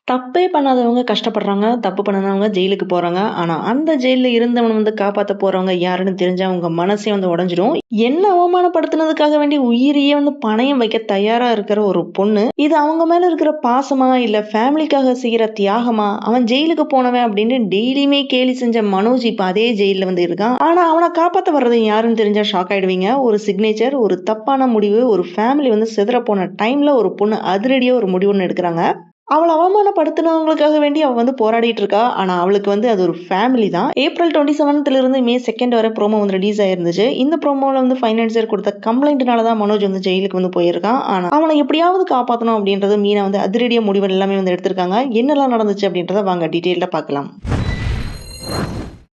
தப்பே பண்ணாதவங்க கஷ்டப்படுறாங்க. தப்பு பண்ணுனவங்க ஜெயிலுக்கு போறாங்க. ஆனா, அந்த ஜெயில்ல இருந்தவன காப்பாத்த போறவங்க யாருன்னு தெரிஞ்சா உங்க மனசே உடைஞ்சிடும். என்ன அவமானப்படுத்துனதுக்காக வேண்டி உயிரையே பணயம் வைக்க தயாரா இருக்கிற ஒரு பொண்ணு, இது அவங்க மேல இருக்கிற பாசமா, இல்ல ஃபேமிலிக்காக செய்ற தியாகமா? அவன் ஜெயிலுக்கு போனவன் அப்படின்னு டெய்லியுமே கேலி செஞ்ச மனோஜ் இப்ப அதே ஜெயில்ல இருக்கான். ஆனா, அவன காப்பாத்த வர்றது யாருன்னு தெரிஞ்சா ஷாக் ஆயிடுவீங்க. ஒரு சிக்னேச்சர், ஒரு தப்பான முடிவு, ஒரு ஃபேமிலி சிதறப்போன டைம்ல ஒரு பொண்ணு அதிரடியா ஒரு முடிவு ஒண்ணு எடுக்குறாங்க. அவள அவமானப்படுத்துனவங்களுக்காக வேண்டி அவ போராடிட்டு இருக்கா. ஆனா, அவளுக்கு அது ஒரு ஃபேமிலி தான். ஏப்ரல் 27th இருந்து மே 2 வரை ப்ரோமோ ரிலீஸ் ஆயிருந்துச்சு. இந்த ப்ரோமோல ஃபைனான்சியர் குடுத்த கம்ப்ளைண்ட்னால தான் மனோஜ் ஜெயிலுக்கு போயிருக்கான். ஆனா, அவன எப்படியாவது காப்பாத்தணும் அப்படின்றது மீனா அதிரடியா முடிவு எல்லாமே எடுத்திருக்காங்க. என்னலாம் நடந்துச்சு அப்படின்றத வாங்க டீட்டெயில்டா பார்க்கலாம்.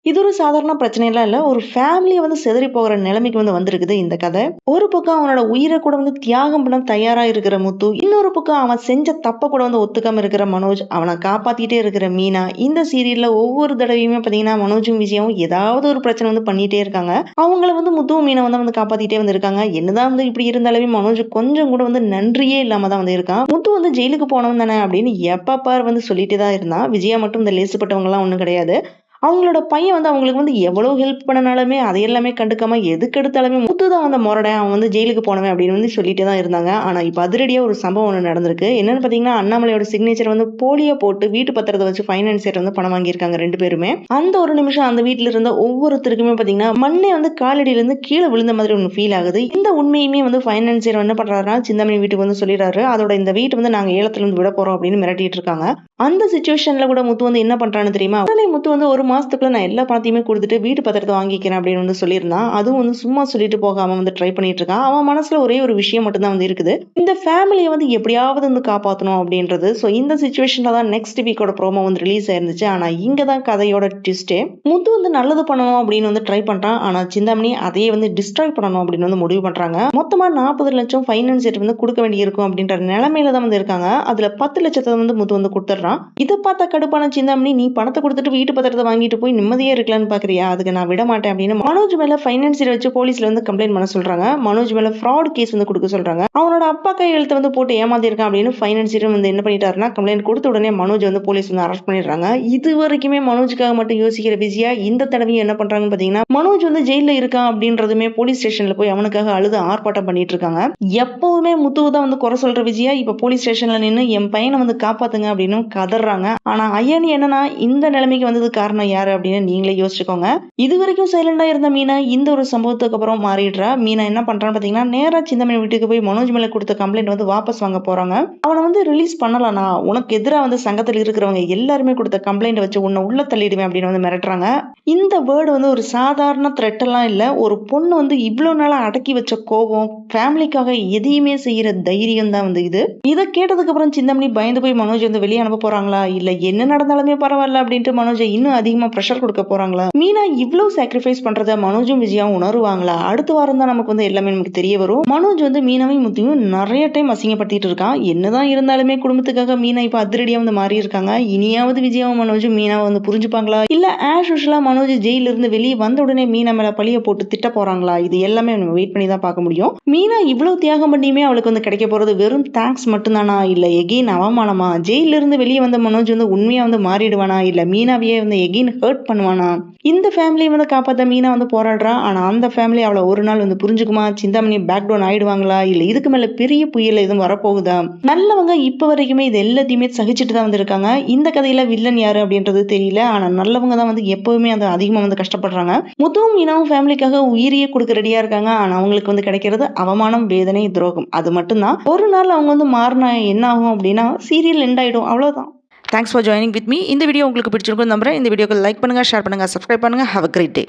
இது ஒரு சாதாரண பிரச்சனைலாம் இல்ல. ஒரு ஃபேமிலிய சிதறி போகிற நிலைமைக்கு வந்திருக்குது இந்த கதை. ஒரு பக்கம் அவனோட உயிர கூட தியாகம் பண்ண தயாரா இருக்கிற முத்து. இன்னொரு பக்கம் அவன் செஞ்ச தப்ப கூட ஒத்துக்காம இருக்கிற மனோஜ். அவன காப்பாத்திட்டே இருக்கிற மீனா. இந்த சீரியல்ல ஒவ்வொரு தடவையுமே பார்த்தீங்கன்னா, மனோஜும் விஜயாவும் ஏதாவது ஒரு பிரச்சனை பண்ணிட்டே இருக்காங்க. அவங்கள முத்துவும் மீனா காப்பாத்திட்டே இருக்காங்க. என்னதான் இப்படி இருந்தாலுமே மனோஜ் கொஞ்சம் கூட நன்றியே இல்லாம தான் இருக்கான். முத்து ஜெயிலுக்கு போனவன் தானே அப்படின்னு எப்ப பாரு சொல்லிட்டே தான் இருந்தான். விஜயா மட்டும் இந்த லேசுப்பட்டவங்கலாம் ஒண்ணும் கிடையாது. அவங்களோட பையன் அவங்களுக்கு எவ்வளவு ஹெல்ப் பண்ணனாலுமே அதையெல்லாமே கண்டுக்காம எதுக்கெடுத்தாலுமே முத்து தான் மொரடன். அவன் ஜெயிலுக்கு போனவன் அப்படின்னு சொல்லிட்டே தான் இருந்தாங்க. ஆனா இப்ப அதிரடியா ஒரு சம்பவம் ஒண்ணு நடந்திருக்கு. என்னன்னு பாத்தீங்கன்னா, அண்ணாமலையோட சிக்னேச்சர் போலியா போட்டு வீட்டு பத்திரத்தை வச்சு ஃபைனான்சியர் பணம் வாங்கியிருக்காங்க 2 பேருமே. அந்த ஒரு நிமிஷம் அந்த வீட்டுல இருந்த ஒவ்வொருத்தருக்குமே பாத்தீங்கன்னா, மண்ணே காலடியில இருந்து கீழே விழுந்த மாதிரி ஒண்ணு ஃபீல் ஆகுது. இந்த உண்மையுமே ஃபைனான்சியர் என்ன பண்றாருன்னா, சிந்தாமணி வீட்டுக்கு சொல்லிடுறாரு. அதோட இந்த வீட்டு நாங்க ஏலத்துல இருந்து விட போறோம் அப்படின்னு மிரட்டிட்டு இருக்காங்க. அந்த சிச்சுவேஷன்ல கூட முத்து என்ன பண்றான்னு தெரியுமா? உடனே முத்து ஒரு மாசத்துக்குள்ள நான் எல்லா பணத்தையுமே குடுத்துட்டு வீட்டு பத்திரத்தை வாங்கிக்கிறேன் அப்படின்னு சொல்லியிருந்தான். அதுவும் சும்மா சொல்லிட்டு போகாம ட்ரை பண்ணிட்டு இருக்கான். அவன் மனசுல ஒரே ஒரு விஷயம் மட்டும் தான் இருக்குது. இந்த ஃபேமிலிய எப்படியாவது காப்பாத்தணும் அப்படின்றது. சோ இந்த சிச்சுவேஷன்ல தான் நெக்ஸ்ட் வீக்கோட ப்ரோமோ ரிலீஸ் ஆயிருந்துச்சு. ஆனா இங்க தான் கதையோட ட்விஸ்டே. முத்து நல்லது பண்ணணும் அப்படின்னு ட்ரை பண்றான். ஆனா சிந்தாமணி அதையே டிஸ்ட்ராய் பண்ணணும் அப்படின்னு முடிவு பண்றாங்க. மொத்தமா 40 லட்சம் ஃபைனான்சியர் கொடுக்க வேண்டி இருக்கும் அப்படின்ற நிலைமையில தான் இருக்காங்க. அதுல 10 லட்சத்தை முத்து கொடுத்துறான். இதை பார்த்த கடுப்பான சிந்தாமணி, நீ பணத்தை கொடுத்துட்டு வீட்டு பத்திரத்தை வாங்கிட்டு போய் நிம்மதியா இருக்கலாம்னு பாக்குறியா? அதுக்கு நான் விட மாட்டேன் அப்படின்னு மனோஜ் மேல ஃபைனான்சியர் வச்சு போலீஸ்ல கம்ப்ளைண்ட் பண்ண சொல்றாங்க. மனோஜ் மேல ஃப்ராட் கேஸ் கொடுக்க சொல்றாங்க. அவனோட அப்பா கையெழுத்து போட்டு ஏமாத்திருக்கான் அப்படின்னு ஃபைனான்சியர் என்ன பண்ணிட்டாருன்னா, கம்ப்ளைண்ட் கொடுத்த உடனே மனோஜ் போலீஸ் அரெஸ்ட் பண்ணிடுறாங்க. இது வரைக்குமே மனோஜுக்காக மட்டும் யோசிக்கிற விஜயா இந்த தடவையும் என்ன பண்றாங்கன்னு பாத்தீங்கன்னா, மனோஜ் ஜெயில இருக்கான் அப்படின்றதுமே போலீஸ் ஸ்டேஷன்ல போய் அவனுக்காக அழுது ஆர்ப்பாட்டம் பண்ணிட்டு இருக்காங்க. எப்பவுமே முத்துவை தான் குறை சொல்ற விஜயா இப்ப போலீஸ் ஸ்டேஷன்ல நின்னு என் பையனை காப்பாத்துங்க அப்படின்னு கதறாங்க. ஆனா அயனி என்னன்னா, இந்த நிலைமைக்கு வந்தது காரணம் யாரு அப்படின்னு நீங்களே யோசிச்சுக்கோங்க. இது வரைக்கும் சைலண்டா இருந்த மீனா இந்த ஒரு சம்பவத்துக்கு அப்புறம் மாறிடுறா. மீனா என்ன பண்றான்னு பாத்தீங்கன்னா, நேரா சிந்தாமணி வீட்டுக்கு போய் மனோஜ் மேல கொடுத்த கம்ப்ளைண்ட் வாபஸ் வாங்க போறாங்க. அவனை ரிலீஸ் பண்ணலாம்னா உனக்கு எதிரா சங்கத்தில் இருக்கிறவங்க எல்லாருமே கொடுத்த கம்ப்ளைண்ட் வச்சு உன்னை உள்ள தள்ளிடுவேன் அப்படின்னு மிரட்டுறாங்க. இந்த வேர்டு ஒரு சாதாரண த்ரெட் எல்லாம் இல்ல. ஒரு பொண்ணு இவ்வளவு நாளா அடக்கி வச்ச கோபம், ஃபேமிலிக்காக எதையுமே செய்யற தைரியம் தான் இது. இதை கேட்டதுக்கு அப்புறம் சிந்தாமணி பயந்து போய் மனோஜ் வெளியே அனுப்ப போறாங்களா, இல்ல என்ன நடந்தாலுமே பரவாயில்ல அப்படின்ட்டு மனோஜை இன்னும் அதிகமா ப்ரெஷர் கொடுக்க போறாங்களா? மீனா இவ்வளவு சாக்ரிஃபைஸ் பண்றத மனோஜும் விஜயாவும் உணருவாங்களா? அடுத்த வாரம் தான் நமக்கு எல்லாமே நமக்கு தெரிய வரும். மனோஜ் மீனாவையும் முத்தியும் நிறைய டைம் அசிங்கப்படுத்திட்டு இருக்கான். என்னதான் இருந்தாலுமே குடும்பத்துக்காக மீனா இப்ப அதிரடியா மாறி இருக்காங்க. இனியாவது விஜயாவும் மனோஜும் மீனாவை புரிஞ்சுப்பாங்களா, இல்ல ஆஸ் யூசுவலா மனோஜ் ஜெயில இருந்து வெளியே வந்த உடனே மீனா மேல பழிய போட்டு திட்ட போறாங்களா? இது எல்லாமே நம்ம வெயிட் பண்ணி தான் பார்க்க முடியும். மீனா இவ்வளவு தியாகம் பண்ணியுமே அவளுக்கு கிடைக்க போறது வெறும் தேங்க்ஸ் மட்டும்தானா, இல்ல எகெயின் அவமானமா? ஜெயில இருந்து வெளியே வந்த மனோஜ் உண்மையா மாறிடுவானா, இல்ல மீனாவையே எகெயின் ஹர்ட் பண்ணுவானா? இந்த ஃபேமிலியை காப்பாத்த மீனா போராடுறா. ஆனா அந்த ஃபேமிலி அவளை ஒரு நாள் புரிஞ்சுக்குமா? சிந்தாமணி பேக் டவுன் ஆயிடுவாங்களா, இல்ல இதுக்கு மேல பெரிய புயல் எதுவும் வரப்போகுதா? நல்லவங்க இப்ப வரைக்குமே இது எல்லாத்தையுமே சகிச்சுட்டு தான் இருக்காங்க. இந்த கதையில வில்லன் யாரு அப்படின்றது தெரியல. ஆனா நல்லவங்க தான் எப்பவுமே அது அதிகமா கஷ்டப்படுறாங்க. முத்துவும் மீனாவும் ஃபேமிலிக்காக உயிரியே கொடுக்க ரெடியா இருக்காங்க. ஆனா அவங்களுக்கு கிடைக்கிறது அவமானம், வேதனை, துரோகம். அது மட்டும்தான். ஒரு நாள் அவங்க மாறினா என்ன ஆகும் அப்படின்னா, சீரியல் எண்ட் ஆயிடும். அவ்வளவுதான். Thanks for joining with me. இந்த வீடியோ உங்களுக்கு பிடிச்சிருக்கும் நம்புறேன். இந்த வீடியோக்கு லைக் பண்ணுங்க, ஷேர் பண்ணுங்க, சப்ஸ்கிரைப் பண்ணுங்க. Have a great day.